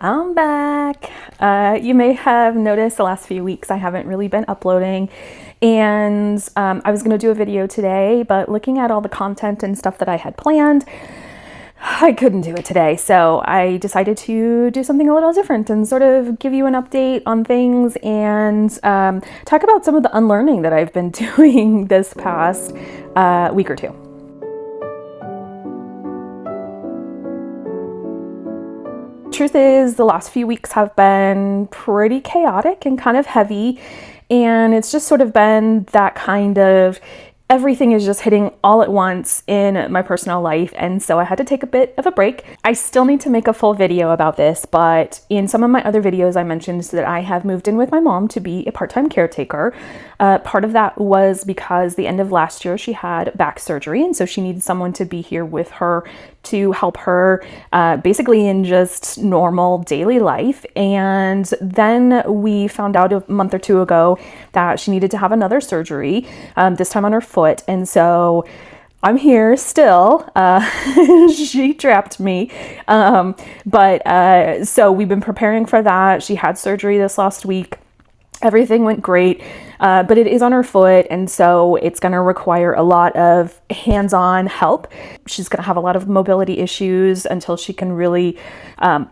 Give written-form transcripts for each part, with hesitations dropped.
I'm back. You may have noticed the last few weeks I haven't really been uploading, and I was going to do a video today, but looking at all the content and stuff that I had planned, I couldn't do it today. So I decided to do something a little different and sort of give you an update on things and talk about some of the unlearning that I've been doing this past week or two. Truth is, the last few weeks have been pretty chaotic and kind of heavy, and it's just sort of been that kind of everything is just hitting all at once in my personal life, and so I had to take a bit of a break. I still need to make a full video about this, but in some of my other videos I mentioned that I have moved in with my mom to be a part-time caretaker. Part of that was because the end of last year she had back surgery, and so she needed someone to be here with her to help her basically in just normal daily life. And then we found out a month or two ago that she needed to have another surgery, this time on her foot. And so I'm here still. She trapped me. So we've been preparing for that. She had surgery this last week. Everything went great, but it is on her foot, and so it's going to require a lot of hands-on help. She's going to have a lot of mobility issues until she can really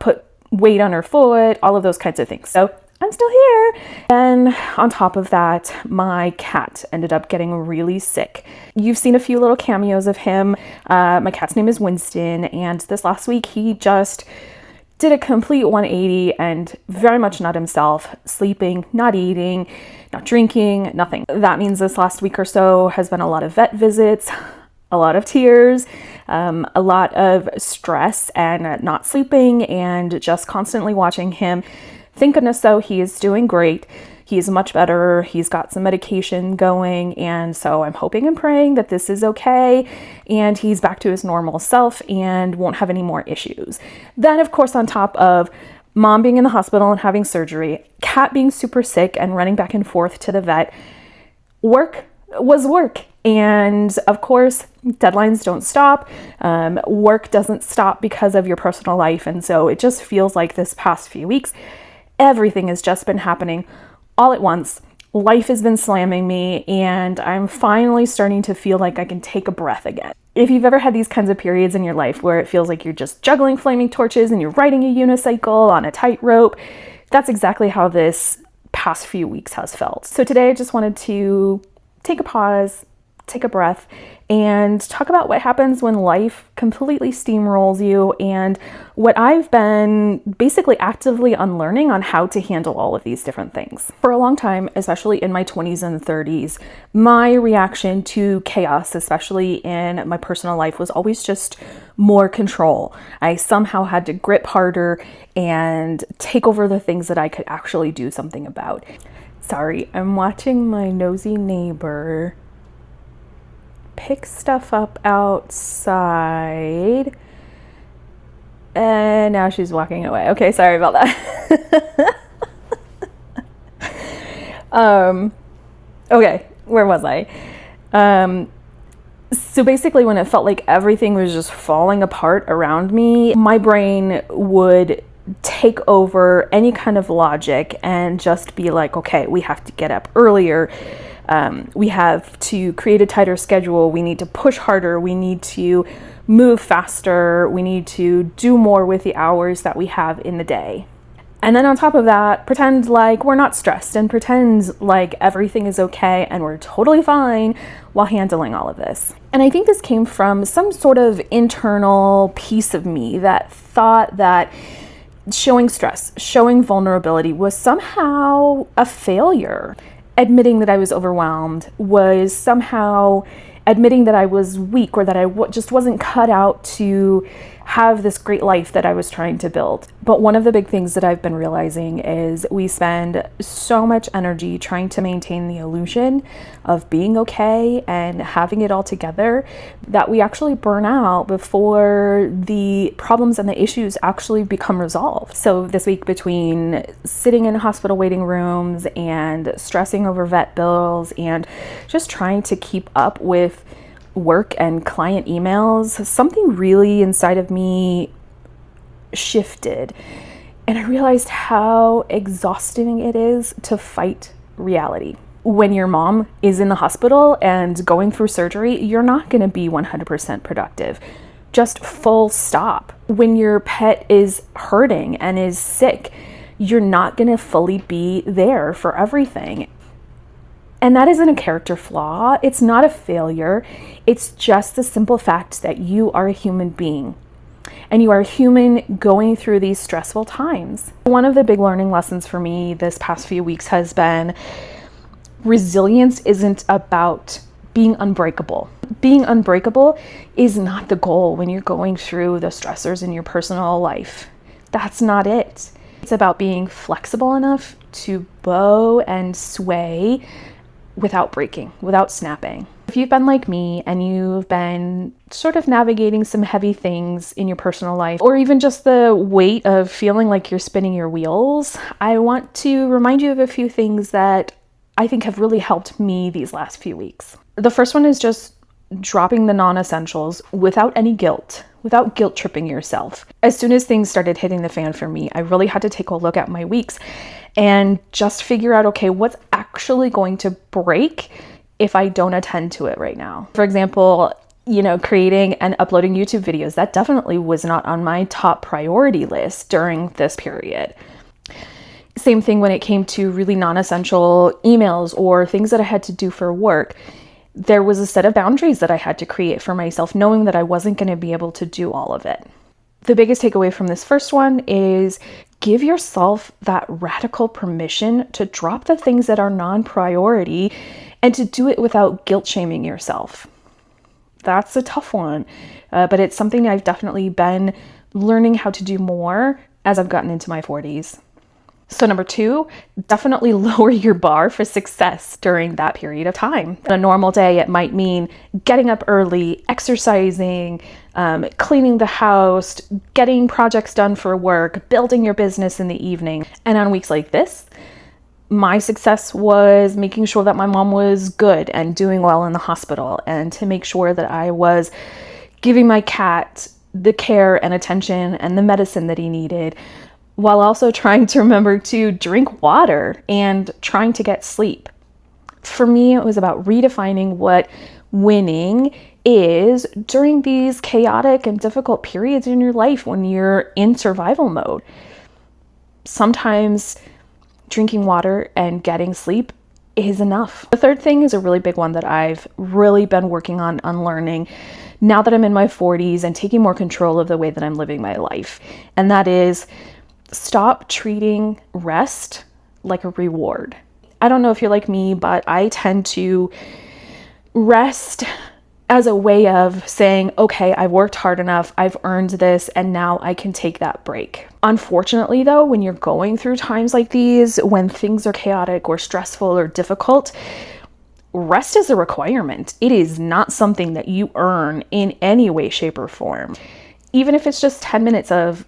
put weight on her foot, all of those kinds of things. So I'm still here. And on top of that, my cat ended up getting really sick. You've seen a few little cameos of him. My cat's name is Winston, and this last week he just did a complete 180 and very much not himself, sleeping, not eating, not drinking, nothing. That means this last week or so has been a lot of vet visits, a lot of tears, a lot of stress and not sleeping and just constantly watching him. Thank goodness though, he is doing great. He's much better. He's got some medication going, and so I'm hoping and praying that this is okay and he's back to his normal self and won't have any more issues. Then, of course, on top of mom being in the hospital and having surgery, cat being super sick and running back and forth to the vet, work was work. And of course, deadlines don't stop. Work doesn't stop because of your personal life. And so it just feels like this past few weeks, everything has just been happening all at once. Life has been slamming me, and I'm finally starting to feel like I can take a breath again. If you've ever had these kinds of periods in your life where it feels like you're just juggling flaming torches and you're riding a unicycle on a tightrope, that's exactly how this past few weeks has felt. So today I just wanted to take a pause, take a breath, and talk about what happens when life completely steamrolls you and what I've been basically actively unlearning on how to handle all of these different things. For a long time, especially in my 20s and 30s, my reaction to chaos, especially in my personal life, was always just more control. I somehow had to grip harder and take over the things that I could actually do something about. Sorry, I'm watching my nosy neighbor pick stuff up outside, and now she's walking away. Okay, sorry about that. Okay, where was I? So basically, when it felt like everything was just falling apart around me, my brain would take over any kind of logic and just be like, okay, we have to get up earlier. We have to create a tighter schedule. We need to push harder. We need to move faster. We need to do more with the hours that we have in the day. And then on top of that, pretend like we're not stressed and pretend like everything is okay and we're totally fine while handling all of this. And I think this came from some sort of internal piece of me that thought that showing stress, showing vulnerability was somehow a failure. Admitting that I was overwhelmed was somehow admitting that I was weak or that I just wasn't cut out to have this great life that I was trying to build. But one of the big things that I've been realizing is we spend so much energy trying to maintain the illusion of being okay and having it all together that we actually burn out before the problems and the issues actually become resolved. So this week, between sitting in hospital waiting rooms and stressing over vet bills and just trying to keep up with work and client emails, something really inside of me shifted. And I realized how exhausting it is to fight reality. When your mom is in the hospital and going through surgery, you're not going to be 100% productive. Just full stop. When your pet is hurting and is sick, you're not going to fully be there for everything. And that isn't a character flaw. It's not a failure. It's just the simple fact that you are a human being. And you are a human going through these stressful times. One of the big learning lessons for me this past few weeks has been resilience isn't about being unbreakable. Being unbreakable is not the goal when you're going through the stressors in your personal life. That's not it. It's about being flexible enough to bow and sway without breaking, without snapping. If you've been like me and you've been sort of navigating some heavy things in your personal life, or even just the weight of feeling like you're spinning your wheels, I want to remind you of a few things that I think have really helped me these last few weeks. The first one is just dropping the non-essentials without any guilt, without guilt tripping yourself. As soon as things started hitting the fan for me, I really had to take a look at my weeks and just figure out, okay, what's actually going to break if I don't attend to it right now. For example, creating and uploading YouTube videos, that definitely was not on my top priority list during this period. Same thing when it came to really non-essential emails or things that I had to do for work. There was a set of boundaries that I had to create for myself, knowing that I wasn't going to be able to do all of it. The biggest takeaway from this first one is give yourself that radical permission to drop the things that are non-priority and to do it without guilt shaming yourself. That's a tough one, but it's something I've definitely been learning how to do more as I've gotten into my 40s. So number 2, definitely lower your bar for success during that period of time. On a normal day, it might mean getting up early, exercising, cleaning the house, getting projects done for work, building your business in the evening. And on weeks like this, my success was making sure that my mom was good and doing well in the hospital, and to make sure that I was giving my cat the care and attention and the medicine that he needed, while also trying to remember to drink water and trying to get sleep. For me, it was about redefining what winning is during these chaotic and difficult periods in your life when you're in survival mode. Sometimes drinking water and getting sleep is enough. The third thing is a really big one that I've really been working on unlearning now that I'm in my 40s and taking more control of the way that I'm living my life. And that is stop treating rest like a reward. I don't know if you're like me, but I tend to rest as a way of saying, okay, I've worked hard enough, I've earned this, and now I can take that break. Unfortunately, though, when you're going through times like these, when things are chaotic or stressful or difficult, rest is a requirement. It is not something that you earn in any way, shape, or form. Even if it's just 10 minutes of,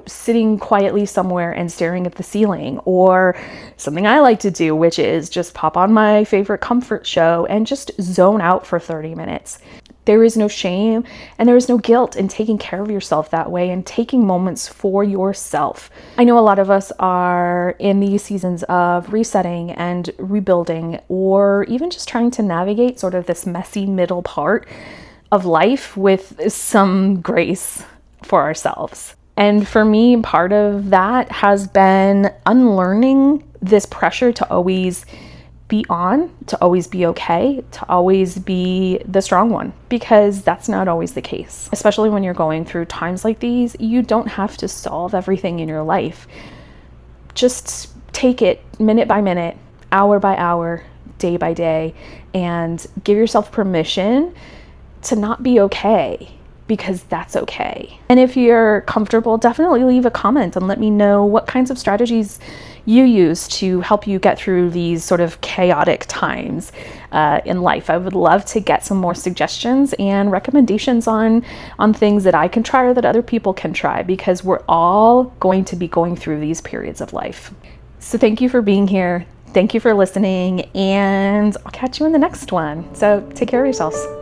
sitting quietly somewhere and staring at the ceiling, or something I like to do, which is just pop on my favorite comfort show and just zone out for 30 minutes. There is no shame and there is no guilt in taking care of yourself that way and taking moments for yourself. I know a lot of us are in these seasons of resetting and rebuilding, or even just trying to navigate sort of this messy middle part of life with some grace for ourselves. And for me, part of that has been unlearning this pressure to always be on, to always be okay, to always be the strong one, because that's not always the case. Especially when you're going through times like these, you don't have to solve everything in your life. Just take it minute by minute, hour by hour, day by day, and give yourself permission to not be okay, because that's okay. And if you're comfortable, definitely leave a comment and let me know what kinds of strategies you use to help you get through these sort of chaotic times in life. I would love to get some more suggestions and recommendations on things that I can try or that other people can try, because we're all going to be going through these periods of life. So thank you for being here. Thank you for listening, and I'll catch you in the next one. So take care of yourselves.